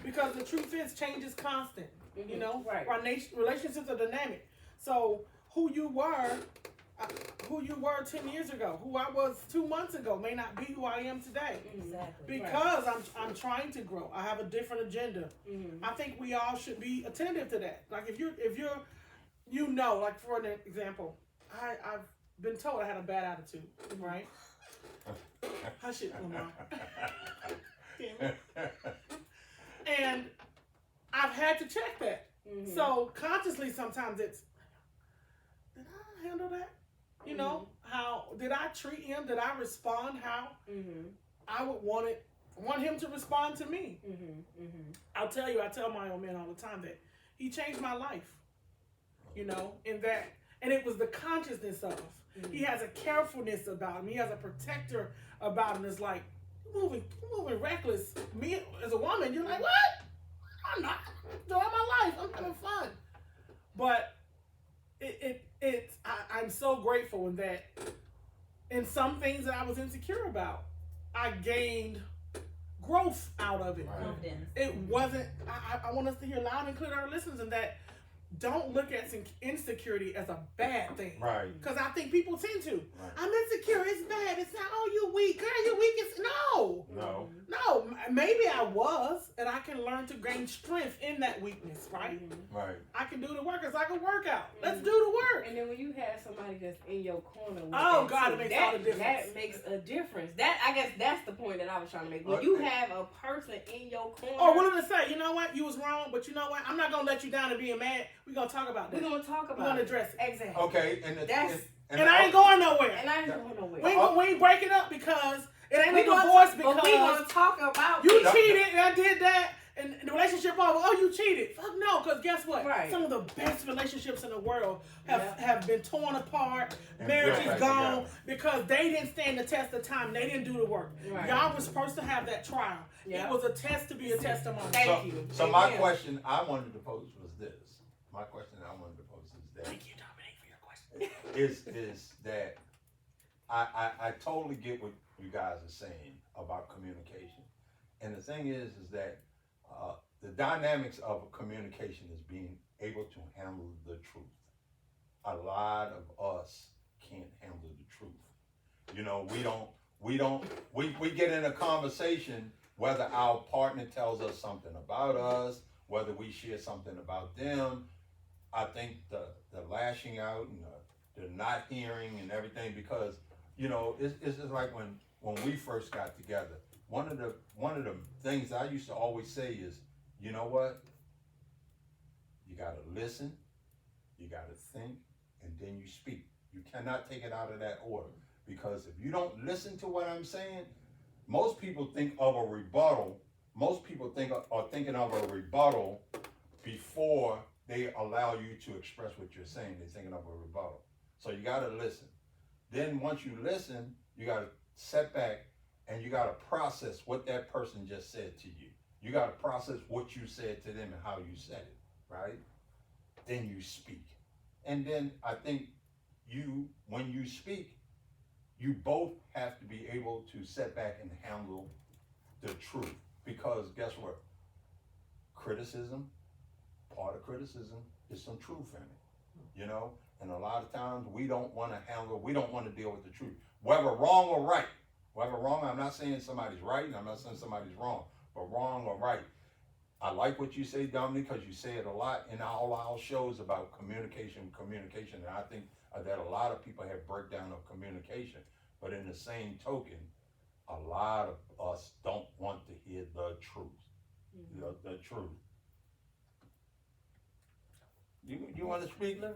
because the truth is, change is constant. You know, Right. Our relationships are dynamic. So who you were 10 years ago, who I was 2 months ago, may not be who I am today. Exactly. Because I'm trying to grow. I have a different agenda. Mm-hmm. I think we all should be attentive to that. Like if you're like for an example, I've been told I had a bad attitude, right? Hush it, Lamar. Damn it. And I've had to check that. Mm-hmm. So consciously sometimes it's, did I handle that? You know, how did I treat him? Did I respond how I would want him to respond to me? I tell my old man all the time that he changed my life. You know, and it was the consciousness of. He has a carefulness about him. He has a protector about him. It's like, you're moving reckless. Me as a woman, you're like, what? I'm not enjoying my life. I'm having fun. But I'm so grateful in that in some things that I was insecure about, I gained growth out of it. Right. Confidence. It wasn't, I want us to hear loud and clear to our listeners, and that don't look at insecurity as a bad thing. Right. Because I think people tend to. Right. I'm insecure, it's bad. It's not, oh, you're weak. Girl, you're weak. No. No, maybe I was, and I can learn to gain strength in that weakness, right? Right. I can do the work. It's like a workout. Let's do the work. And then when you have somebody that's in your corner, with Oh, that God, too, it makes all the difference. That makes a difference. I guess that's the point that I was trying to make. When you have a person in your corner, Or what did I say? You know what? You was wrong, but you know what? I'm not going to let you down and being mad. We're going to talk about that. we're gonna talk about We're going to it. address it. Exactly. Okay. And I ain't going nowhere. And I ain't going nowhere. We ain't breaking up because it ain't We a gonna divorce talk- because but we gonna talk about you it. cheated and I did that and the relationship over. Oh, you cheated. Fuck no, because guess what? Right. Some of the best relationships in the world Yeah. have been torn apart. And Marriage built is back gone together. because they didn't stand the test of time. They didn't do the work. Right. Y'all was supposed to have that trial. Yeah. It was a test to be a testimony. Thank you. So my Amen. question I wanted to pose was this. My question I wanted to pose is that. Thank you, Dominique, for your question. is that I totally get what you guys are saying about communication, and the thing is that the dynamics of communication is being able to handle the truth. A lot of us can't handle the truth. You know, we get in a conversation whether our partner tells us something about us, whether we share something about them. I think the lashing out and the not hearing and everything, because it's just like when we first got together. One of the things I used to always say is, you know what? You gotta listen, you gotta think, and then you speak. You cannot take it out of that order, because if you don't listen to what I'm saying, most people think of a rebuttal. Most people are thinking of a rebuttal before they allow you to express what you're saying. They're thinking of a rebuttal. So you got to listen. Then once you listen, you got to sit back and you got to process what that person just said to you. You got to process what you said to them and how you said it, right? Then you speak. And then I think when you speak, you both have to be able to sit back and handle the truth. Because guess what? Part of criticism is some truth in it, And a lot of times we don't want to deal with the truth. Whether wrong or right. Whether wrong, I'm not saying somebody's right, and I'm not saying somebody's wrong, but wrong or right. I like what you say, Dominique, because you say it a lot in all our shows about communication, and I think that a lot of people have breakdown of communication. But in the same token, a lot of us don't want to hear the truth. The truth. You want to speak? Yeah,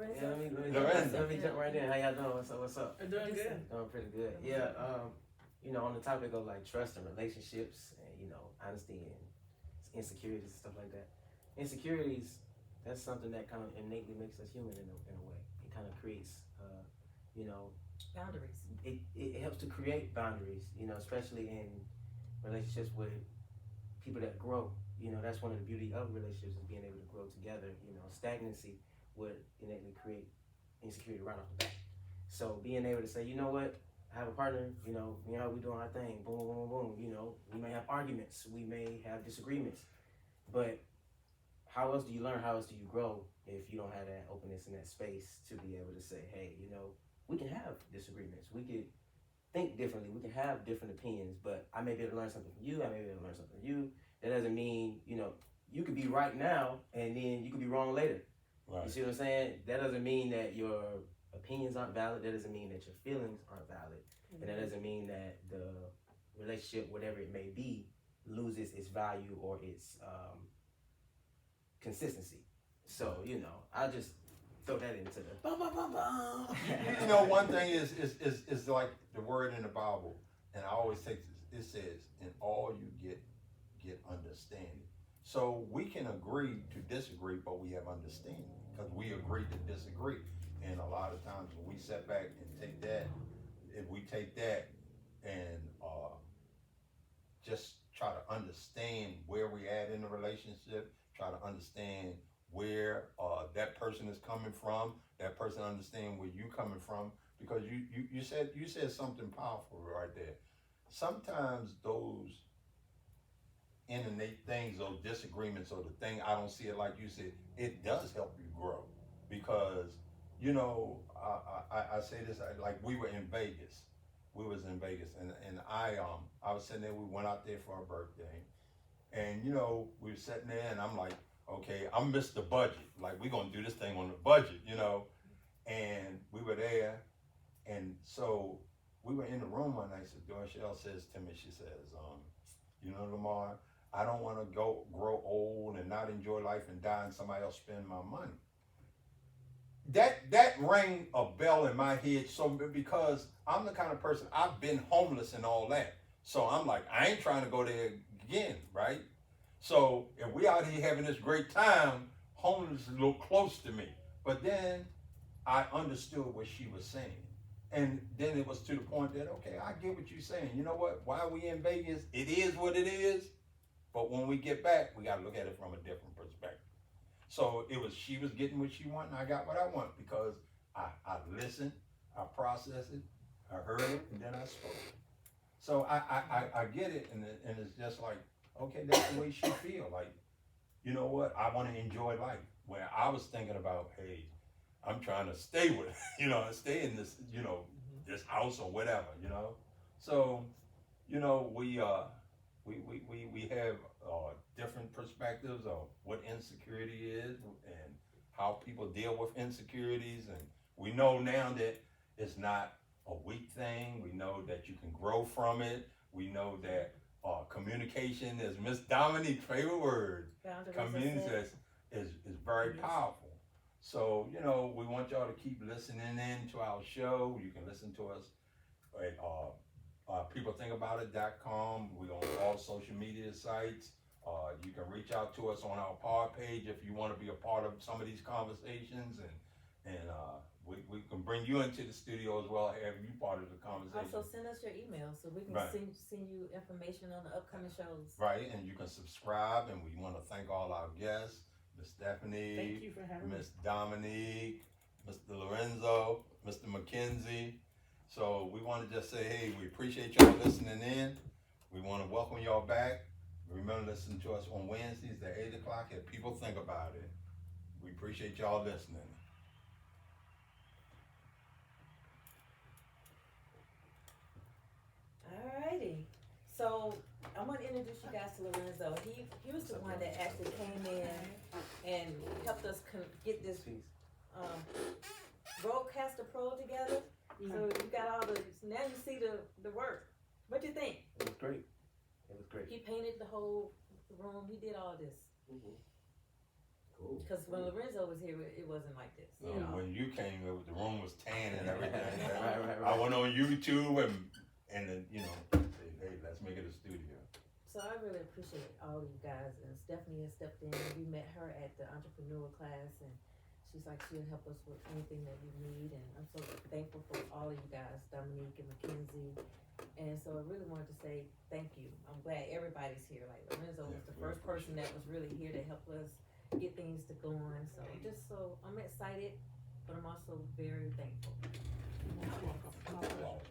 Lorenzo. let me jump right in. How y'all doing? What's up? I'm doing good. Doing pretty good. Yeah, on the topic of like trust and relationships and, honesty and insecurities and stuff like that. Insecurities, that's something that kind of innately makes us human in a way. It kind of creates, Boundaries. It helps to create boundaries, especially in relationships with people that grow. That's one of the beauty of relationships, is being able to grow together. Stagnancy would innately create insecurity right off the bat. So being able to say, you know what, I have a partner, we doing our thing, boom, boom, boom, we may have arguments, we may have disagreements, but how else do you learn, how else do you grow if you don't have that openness and that space to be able to say, hey, we can have disagreements, we could think differently, we can have different opinions, but I may be able to learn something from you, I may be able to learn something from you. That doesn't mean, you could be right now and then you could be wrong later. Right. You see what I'm saying? That doesn't mean that your opinions aren't valid. That doesn't mean that your feelings aren't valid. Mm-hmm. And that doesn't mean that the relationship, whatever it may be, loses its value or its consistency. So, I just throw that into the... One thing is like the word in the Bible, and I always take this, it says, in all you get understanding. So we can agree to disagree, but we have understanding, because we agree to disagree. And a lot of times when we sit back and take that, if we take that and just try to understand where we at in the relationship, try to understand where that person is coming from, that person understand where you coming from, because you said something powerful right there. Sometimes those innate things or disagreements or the thing, I don't see it like you said, it does help you grow, because I say this, like we were in Vegas. We was in Vegas, and I was sitting there, we went out there for our birthday, and we were sitting there, and I'm like, okay, I'm Mr. Budget, like we're gonna do this thing on the budget, and we were there, and so we were in the room one night, so Dorchelle says to me, she says, Lamar, I don't want to grow old and not enjoy life and die and somebody else spend my money. That rang a bell in my head, so because I'm the kind of person, I've been homeless and all that. So I'm like, I ain't trying to go there again, right? So if we out here having this great time, homeless is a little close to me. But then I understood what she was saying. And then it was to the point that, okay, I get what you're saying. You know what? While we in Vegas, it is what it is. But when we get back, we got to look at it from a different perspective. So she was getting what she wanted, and I got what I want, because I listened, I processed it, I heard it, and then I spoke it. So I get it, and it's just like, okay, that's the way she feel. Like, you know what? I want to enjoy life. Where I was thinking about, hey, I'm trying to stay with, stay in this, this house or whatever, So, we have different perspectives of what insecurity is and how people deal with insecurities, and we know now that it's not a weak thing. We know that you can grow from it. We know that communication is Miss Dominique's favorite word. Boundaries Communication is very powerful. So, you know, we want y'all to keep listening in to our show. You can listen to us at peoplethinkaboutit.com. We're on all social media sites. You can reach out to us on our pod page if you want to be a part of some of these conversations, and we can bring you into the studio as well, have you part of the conversation. Also, send us your email so we can Right. send you information on the upcoming shows. Right, and you can subscribe, and we want to thank all our guests, Miss Stephanie, Thank you for having me. Miss Dominique, Mr. Lorenzo, Mr. McKenzie. So we want to just say, hey, we appreciate y'all listening in. We want to welcome y'all back. Remember, listen to us on Wednesdays at 8 o'clock at People Think About It. We appreciate y'all listening. Alrighty. So I'm gonna introduce you guys to Lorenzo. He was the one that actually came in and helped us get this Rodecaster Pro together. So you got all the, now you see the work. What do you think? It was great. It was great. He painted the whole room. He did all this. Cool. Because when Lorenzo was here, it wasn't like this. You know? When you came, the room was tan and everything. Right. I went on YouTube and then, you know, said, hey, let's make it a studio. So I really appreciate all of you guys, and Stephanie has stepped in. We met her at the entrepreneur class, and she's like, she'll help us with anything that we need, and I'm so thankful for all of you guys, Dominique and Mackenzie. And so I really wanted to say thank you. I'm glad everybody's here. Like Lorenzo was the first person that was really here to help us get things to go on. So I'm excited, but I'm also very thankful. You're welcome.